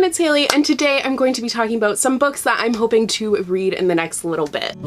it's Hailey, and today I'm going to be talking about some books that I'm hoping to read in the next little bit.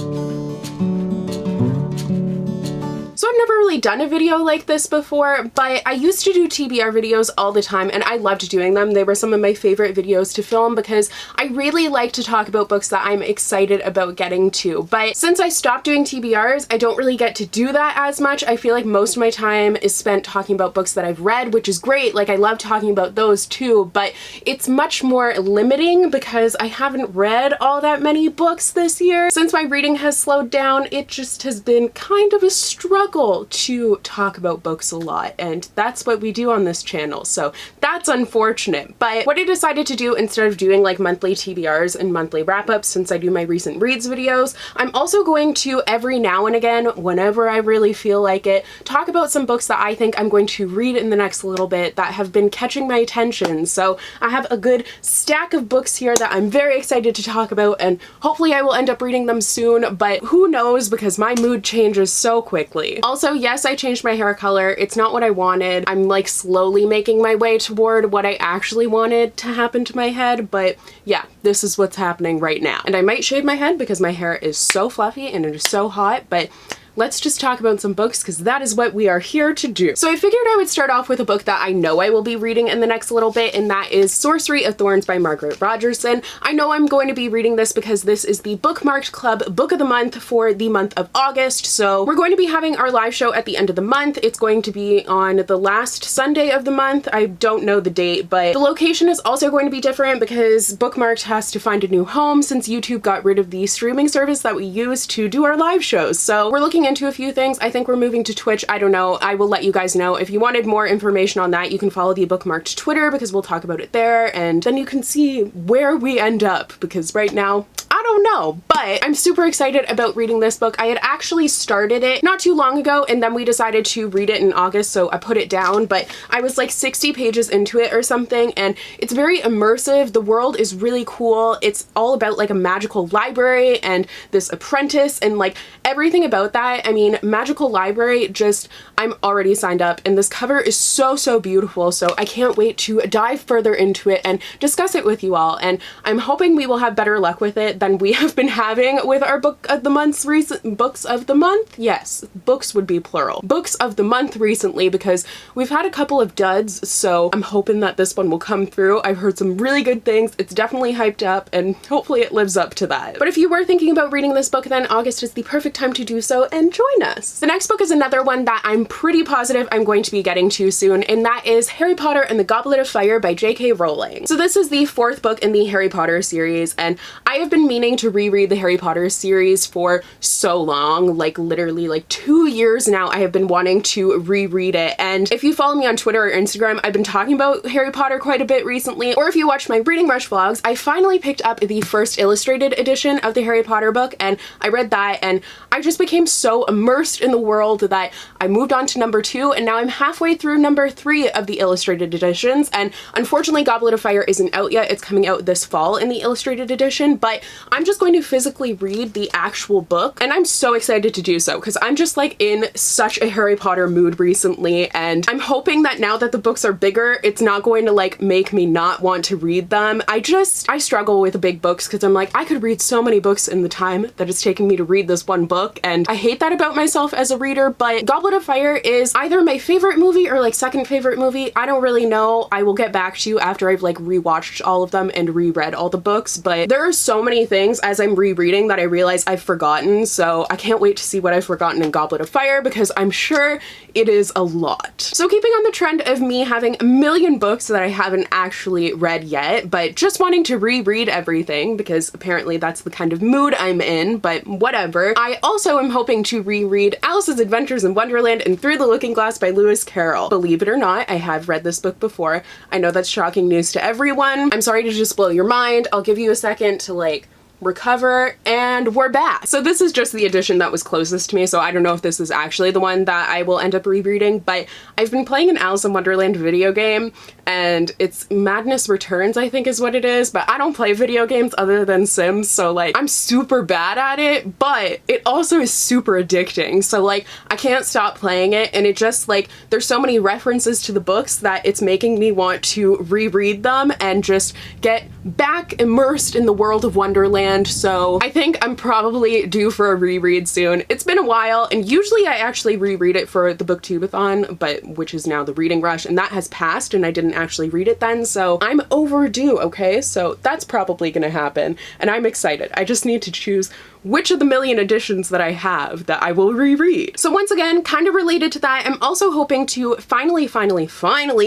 So I've never really done a video like this before, but I used to do TBR videos all the time and I loved doing them. They were some of my favorite videos to film because I really like to talk about books that I'm excited about getting to. But since I stopped doing TBRs, I don't really get to do that as much. I feel like most of my time is spent talking about books that I've read, which is great. Like, I love talking about those too, but it's much more limiting because I haven't read all that many books this year. Since my reading has slowed down, it just has been kind of a struggle to talk about books a lot, and that's what we do on this channel, so that's unfortunate. But what I decided to do, instead of doing like monthly TBRs and monthly wrap-ups, since I do my recent reads videos, I'm also going to every now and again, whenever I really feel like it, talk about some books that I think I'm going to read in the next little bit that have been catching my attention. So I have a good stack of books here that I'm very excited to talk about, and hopefully I will end up reading them soon, but who knows, because my mood changes so quickly. Also, yes, I changed my hair color. It's not what I wanted. I'm like slowly making my way toward what I actually wanted to happen to my head, but yeah, this is what's happening right now. And I might shave my head because my hair is so fluffy and it is so hot, but let's just talk about some books because that is what we are here to do. So I figured I would start off with a book that I know I will be reading in the next little bit, and that is Sorcery, A Thorns by Margaret Rogerson. I know I'm going to be reading this because this is the Bookmarked Club Book of the Month for the month of August. So we're going to be having our live show at the end of the month. It's going to be on the last Sunday of the month. I don't know the date, but the location is also going to be different because Bookmarked has to find a new home since YouTube got rid of the streaming service that we use to do our live shows. So we're looking into a few things. I think we're moving to Twitch. I don't know. I will let you guys know. If you wanted more information on that, you can follow the Bookmarked Twitter because we'll talk about it there, and then you can see where we end up, because right now, I don't know, but I'm super excited about reading this book. I had actually started it not too long ago, and then we decided to read it in August, so I put it down, but I was like 60 pages into it or something, and it's very immersive. The world is really cool. It's all about like a magical library and this apprentice and like everything about that. I mean, magical library, just, I'm already signed up, and this cover is so beautiful, so I can't wait to dive further into it and discuss it with you all, and I'm hoping we will have better luck with it than we have been having with our book of the month's books of the month. Yes, books would be plural. Books of the month recently, because we've had a couple of duds, so I'm hoping that this one will come through. I've heard some really good things. It's definitely hyped up, and hopefully it lives up to that. But if you were thinking about reading this book, then August is the perfect time to do so and join us. The next book is another one that I'm pretty positive I'm going to be getting to soon, and that is Harry Potter and the Goblet of Fire by J.K. Rowling. So this is the fourth book in the Harry Potter series, and I have been meaning to reread the Harry Potter series for so long, like literally like 2 years now. I have been wanting to reread it, and if you follow me on Twitter or Instagram, I've been talking about Harry Potter quite a bit recently, or if you watch my Reading Rush vlogs, I finally picked up the first illustrated edition of the Harry Potter book, and I read that, and I just became so immersed in the world that I moved on to number 2, and now I'm halfway through number 3 of the illustrated editions, and unfortunately Goblet of Fire isn't out yet. It's coming out this fall in the illustrated edition, but I'm just going to physically read the actual book, and I'm so excited to do so because I'm just like in such a Harry Potter mood recently, and I'm hoping that now that the books are bigger, it's not going to like make me not want to read them. I struggle with big books because I'm like, I could read so many books in the time that it's taking me to read this one book, and I hate that about myself as a reader. But Goblet of Fire is either my favorite movie or like second favorite movie. I don't really know. I will get back to you after I've like rewatched all of them and reread all the books, but there are so many things as I'm rereading that I realize I've forgotten, so I can't wait to see what I've forgotten in Goblet of Fire because I'm sure it is a lot. So keeping on the trend of me having a million books that I haven't actually read yet, but just wanting to reread everything because apparently that's the kind of mood I'm in, but whatever. I also am hoping to reread Alice's Adventures in Wonderland and Through the Looking Glass by Lewis Carroll. Believe it or not, I have read this book before. I know that's shocking news to everyone. I'm sorry to just blow your mind. I'll give you a second to like recover, and we're back. So this is just the edition that was closest to me, so I don't know if this is actually the one that I will end up rereading, but I've been playing an Alice in Wonderland video game, and it's Madness Returns, I think is what it is, but I don't play video games other than Sims, so like I'm super bad at it, but it also is super addicting, so like I can't stop playing it, and it just like there's so many references to the books that it's making me want to reread them and just get back immersed in the world of Wonderland. So I think I'm probably due for a reread soon. It's been a while, and usually I actually reread it for the booktubeathon, but which is now the reading rush, and that has passed and I didn't actually read it then, so I'm overdue, okay? So that's probably gonna happen, and I'm excited. I just need to choose which of the million editions that I have that I will reread. So once again, kind of related to that, I'm also hoping to finally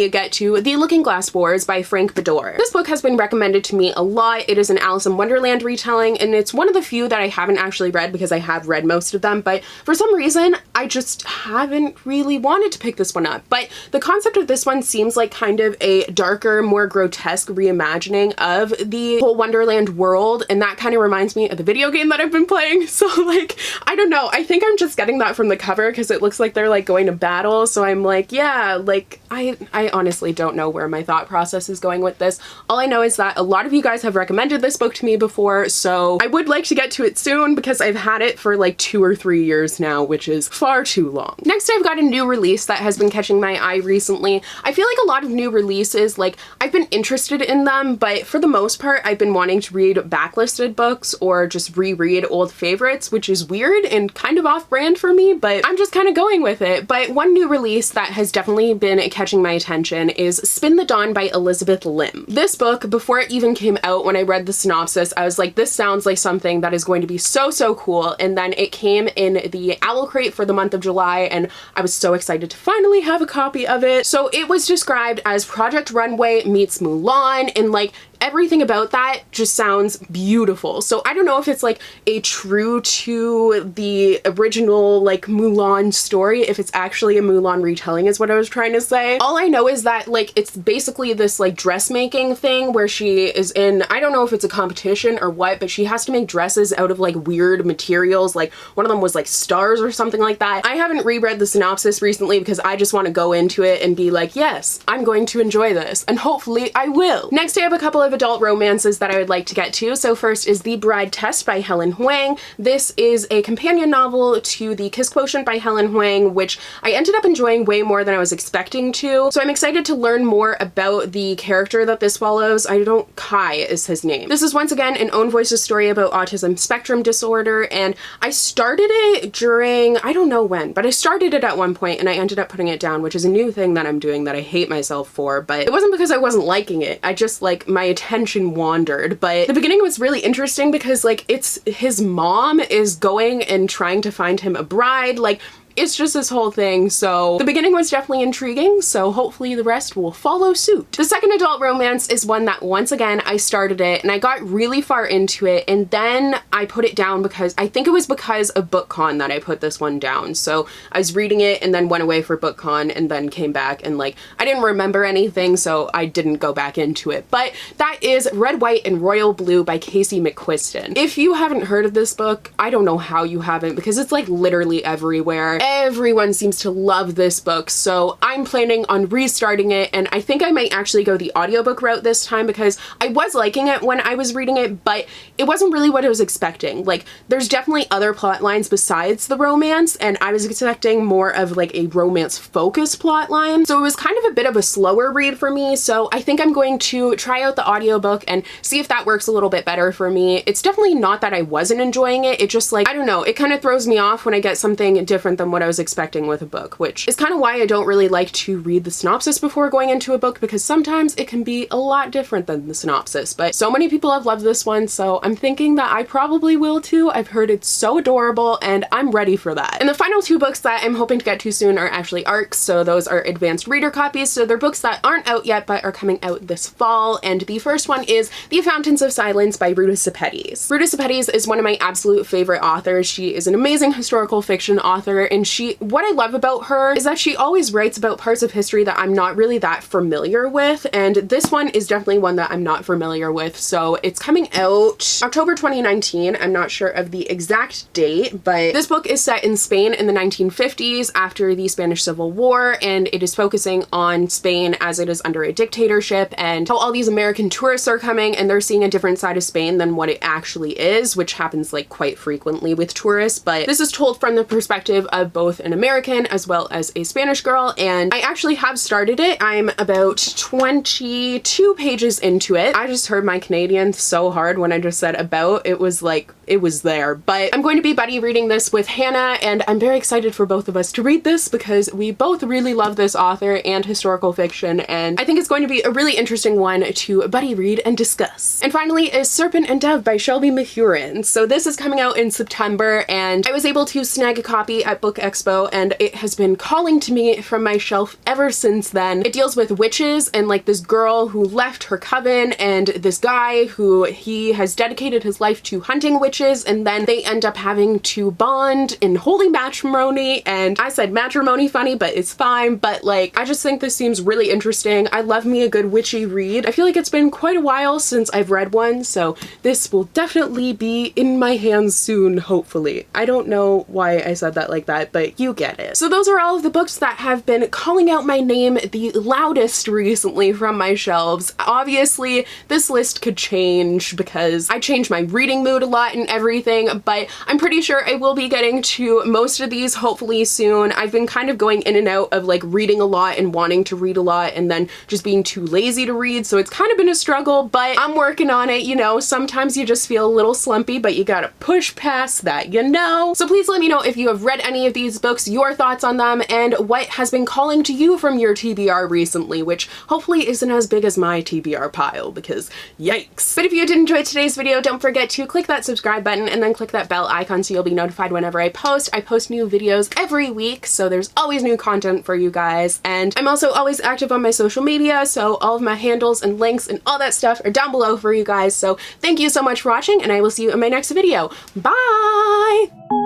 get to The Looking Glass Wars by Frank Beddor. This book has been recommended to me a lot. It is an Alice in Wonderland retelling, and it's one of the few that I haven't actually read because I have read most of them, but for some reason, I just haven't really wanted to pick this one up. But the concept of this one seems like kind of a darker, more grotesque reimagining of the whole Wonderland world, and that kind of reminds me of the video game that I've been playing. So like, I don't know, I think I'm just getting that from the cover because it looks like they're like going to battle, so I'm like, yeah, like I honestly don't know where my thought process is going with this. All I know is that a lot of you guys have recommended this book to me before, so I would like to get to it soon because I've had it for like 2 or 3 years now, which is far too long. Next, I've got a new release that has been catching my eye recently. I feel like a lot of new releases, like I've been interested in them, but for the most part, I've been wanting to read backlisted books or just reread old favorites, which is weird and kind of off-brand for me, but I'm just kind of going with it. But one new release that has definitely been catching my attention is Spin the Dawn by Elizabeth Lim. This book, before it even came out, when I read the synopsis, I was like, this sounds like something that is going to be so cool, and then it came in the Owl Crate for the month of July, and I was so excited to finally have a copy of it. So it was described as Project Runway meets Mulan, and like everything about that just sounds beautiful. So I don't know if it's like a true to the original like Mulan story, if it's actually a Mulan retelling is what I was trying to say. All I know is that like it's basically this like dressmaking thing where she is in, I don't know if it's a competition or what, but she has to make dresses out of like weird materials. Like one of them was like stars or something like that. I haven't reread the synopsis recently because I just want to go into it and be like, yes, I'm going to enjoy this, and hopefully I will. Next, I have a couple of adult romances that I would like to get to. So first is The Bride Test by Helen Hoang. This is a companion novel to The Kiss Quotient by Helen Hoang, which I ended up enjoying way more than I was expecting to. So I'm excited to learn more about the character that this follows. Kai is his name. This is once again an own voices story about autism spectrum disorder, and I started it during, I don't know when, but I started it at one point and I ended up putting it down, which is a new thing that I'm doing that I hate myself for, but it wasn't because I wasn't liking it. I just like my attention wandered. But the beginning was really interesting because like it's his mom is going and trying to find him a bride, like it's just this whole thing. So the beginning was definitely intriguing, so hopefully the rest will follow suit. The second adult romance is one that once again I started it and I got really far into it, and then I put it down because I think it was because of BookCon that I put this one down. So I was reading it and then went away for BookCon and then came back, and like I didn't remember anything, so I didn't go back into it. But that is Red, White, and Royal Blue by Casey McQuiston. If you haven't heard of this book, I don't know how you haven't, because it's like literally everywhere. Everyone seems to love this book, so I'm planning on restarting it, and I think I might actually go the audiobook route this time because I was liking it when I was reading it, but it wasn't really what I was expecting. Like, there's definitely other plot lines besides the romance, and I was expecting more of like a romance-focused plot line, so it was kind of a bit of a slower read for me, so I think I'm going to try out the audiobook and see if that works a little bit better for me. It's definitely not that I wasn't enjoying it, it just like, I don't know, it kind of throws me off when I get something different than what I was expecting with a book, which is kind of why I don't really like to read the synopsis before going into a book, because sometimes it can be a lot different than the synopsis. But so many people have loved this one, so I'm thinking that I probably will too. I've heard it's so adorable and I'm ready for that. And the final two books that I'm hoping to get to soon are actually ARCs, so those are advanced reader copies, so they're books that aren't out yet but are coming out this fall, and the first one is The Fountains of Silence by Ruta Sepetys. Ruta Sepetys is one of my absolute favorite authors. She is an amazing historical fiction author, and and what I love about her is that she always writes about parts of history that I'm not really that familiar with, and this one is definitely one that I'm not familiar with. So it's coming out October 2019. I'm not sure of the exact date, but this book is set in Spain in the 1950s after the Spanish Civil War, and it is focusing on Spain as it is under a dictatorship and how all these American tourists are coming and they're seeing a different side of Spain than what it actually is, which happens like quite frequently with tourists. But this is told from the perspective of both an American as well as a Spanish girl, and I actually have started it. I'm about 22 pages into it. I just heard my Canadian so hard when I just said about. It was like, it was there. But I'm going to be buddy reading this with Hannah, and I'm very excited for both of us to read this because we both really love this author and historical fiction, and I think it's going to be a really interesting one to buddy read and discuss. And finally is Serpent and Dove by Shelby Mahurin. So this is coming out in September, and I was able to snag a copy at Book Expo, and it has been calling to me from my shelf ever since then. It deals with witches and like this girl who left her coven and this guy who he has dedicated his life to hunting witches, and then they end up having to bond in holy matrimony. And I said matrimony funny, but it's fine. But like, I just think this seems really interesting. I love me a good witchy read. I feel like it's been quite a while since I've read one, so this will definitely be in my hands soon, hopefully. I don't know why I said that like that, but you get it. So those are all of the books that have been calling out my name the loudest recently from my shelves. Obviously, this list could change because I change my reading mood a lot and everything, but I'm pretty sure I will be getting to most of these hopefully soon. I've been kind of going in and out of like reading a lot and wanting to read a lot and then just being too lazy to read, so it's kind of been a struggle, but I'm working on it. You know, sometimes you just feel a little slumpy, but you gotta push past that, you know? So please let me know if you have read any of these books, your thoughts on them, and what has been calling to you from your TBR recently, which hopefully isn't as big as my TBR pile because yikes. But if you did enjoy today's video, don't forget to click that subscribe button and then click that bell icon so you'll be notified whenever I post. I post new videos every week, so there's always new content for you guys. And I'm also always active on my social media, so all of my handles and links and all that stuff are down below for you guys. So thank you so much for watching, and I will see you in my next video. Bye!